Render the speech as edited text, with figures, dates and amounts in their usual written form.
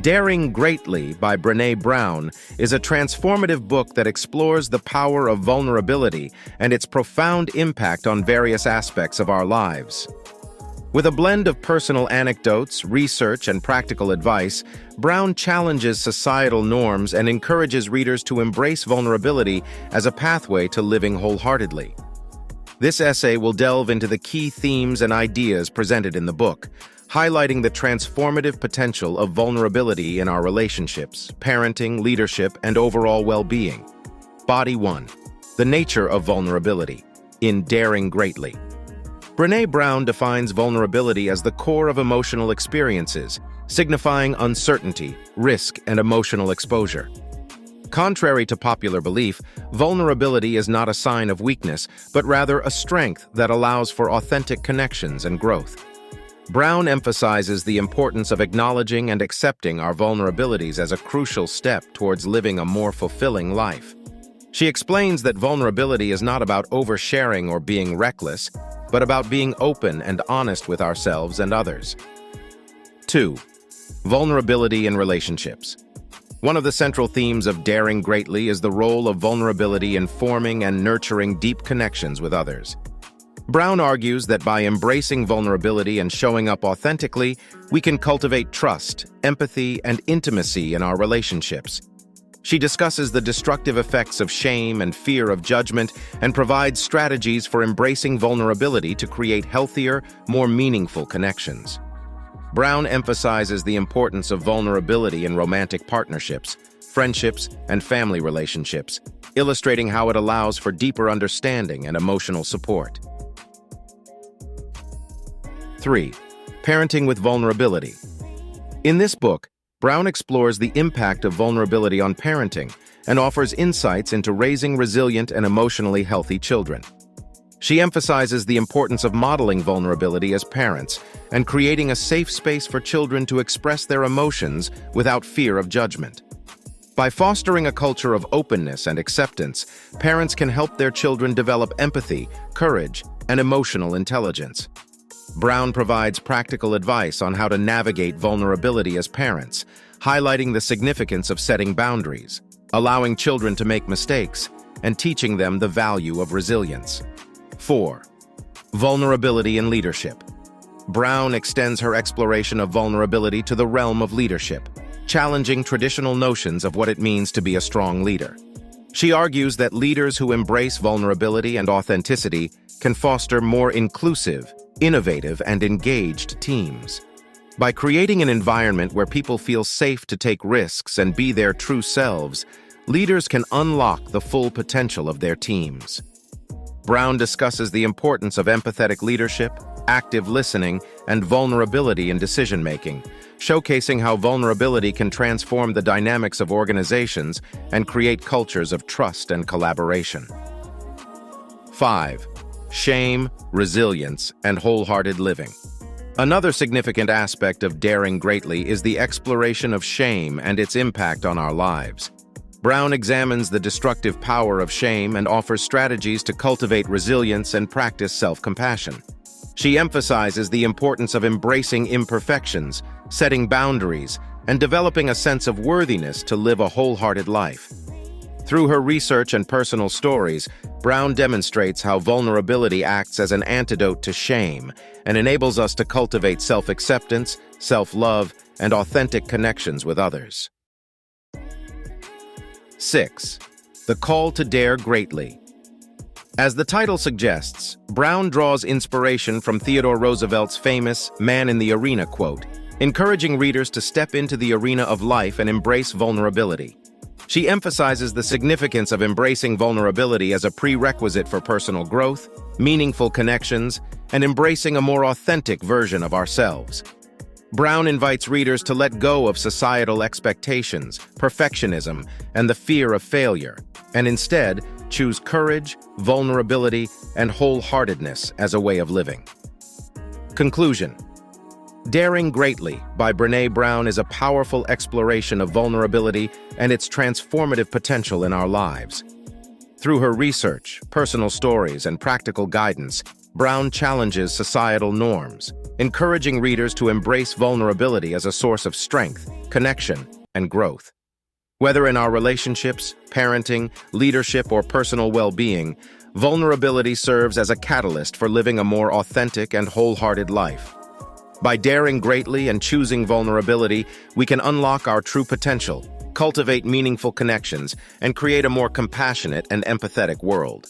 Daring Greatly by Brené Brown is a transformative book that explores the power of vulnerability and its profound impact on various aspects of our lives. With a blend of personal anecdotes, research, and practical advice, Brown challenges societal norms and encourages readers to embrace vulnerability as a pathway to living wholeheartedly. This essay will delve into the key themes and ideas presented in the book, highlighting the transformative potential of vulnerability in our relationships, parenting, leadership, and overall well-being. Body 1. The nature of vulnerability, in Daring Greatly. Brené Brown defines vulnerability as the core of emotional experiences, signifying uncertainty, risk, and emotional exposure. Contrary to popular belief, vulnerability is not a sign of weakness, but rather a strength that allows for authentic connections and growth. Brown emphasizes the importance of acknowledging and accepting our vulnerabilities as a crucial step towards living a more fulfilling life. She explains that vulnerability is not about oversharing or being reckless, but about being open and honest with ourselves and others. 2. Vulnerability in relationships. One of the central themes of Daring Greatly is the role of vulnerability in forming and nurturing deep connections with others. Brown argues that by embracing vulnerability and showing up authentically, we can cultivate trust, empathy, and intimacy in our relationships. She discusses the destructive effects of shame and fear of judgment and provides strategies for embracing vulnerability to create healthier, more meaningful connections. Brown emphasizes the importance of vulnerability in romantic partnerships, friendships, and family relationships, illustrating how it allows for deeper understanding and emotional support. 3. Parenting with vulnerability. In this book, Brown explores the impact of vulnerability on parenting and offers insights into raising resilient and emotionally healthy children. She emphasizes the importance of modeling vulnerability as parents and creating a safe space for children to express their emotions without fear of judgment. By fostering a culture of openness and acceptance, parents can help their children develop empathy, courage, and emotional intelligence. Brown provides practical advice on how to navigate vulnerability as parents, highlighting the significance of setting boundaries, allowing children to make mistakes, and teaching them the value of resilience. 4. Vulnerability in leadership. Brown extends her exploration of vulnerability to the realm of leadership, challenging traditional notions of what it means to be a strong leader. She argues that leaders who embrace vulnerability and authenticity can foster more inclusive, innovative, and engaged teams. By creating an environment where people feel safe to take risks and be their true selves, leaders can unlock the full potential of their teams. Brown discusses the importance of empathetic leadership, active listening, and vulnerability in decision-making, showcasing how vulnerability can transform the dynamics of organizations and create cultures of trust and collaboration. 5. Shame, resilience, and wholehearted living. Another significant aspect of Daring Greatly is the exploration of shame and its impact on our lives. Brown examines the destructive power of shame and offers strategies to cultivate resilience and practice self-compassion. She emphasizes the importance of embracing imperfections, setting boundaries, and developing a sense of worthiness to live a wholehearted life. Through her research and personal stories, Brown demonstrates how vulnerability acts as an antidote to shame and enables us to cultivate self-acceptance, self-love, and authentic connections with others. 6. The Call to Dare Greatly. As the title suggests, Brown draws inspiration from Theodore Roosevelt's famous "Man in the Arena" quote, encouraging readers to step into the arena of life and embrace vulnerability. She emphasizes the significance of embracing vulnerability as a prerequisite for personal growth, meaningful connections, and embracing a more authentic version of ourselves. Brown invites readers to let go of societal expectations, perfectionism, and the fear of failure, and instead choose courage, vulnerability, and wholeheartedness as a way of living. Conclusion. Daring Greatly by Brené Brown is a powerful exploration of vulnerability and its transformative potential in our lives. Through her research, personal stories, and practical guidance, Brown challenges societal norms, encouraging readers to embrace vulnerability as a source of strength, connection, and growth. Whether in our relationships, parenting, leadership, or personal well-being, vulnerability serves as a catalyst for living a more authentic and wholehearted life. By daring greatly and choosing vulnerability, we can unlock our true potential, cultivate meaningful connections, and create a more compassionate and empathetic world.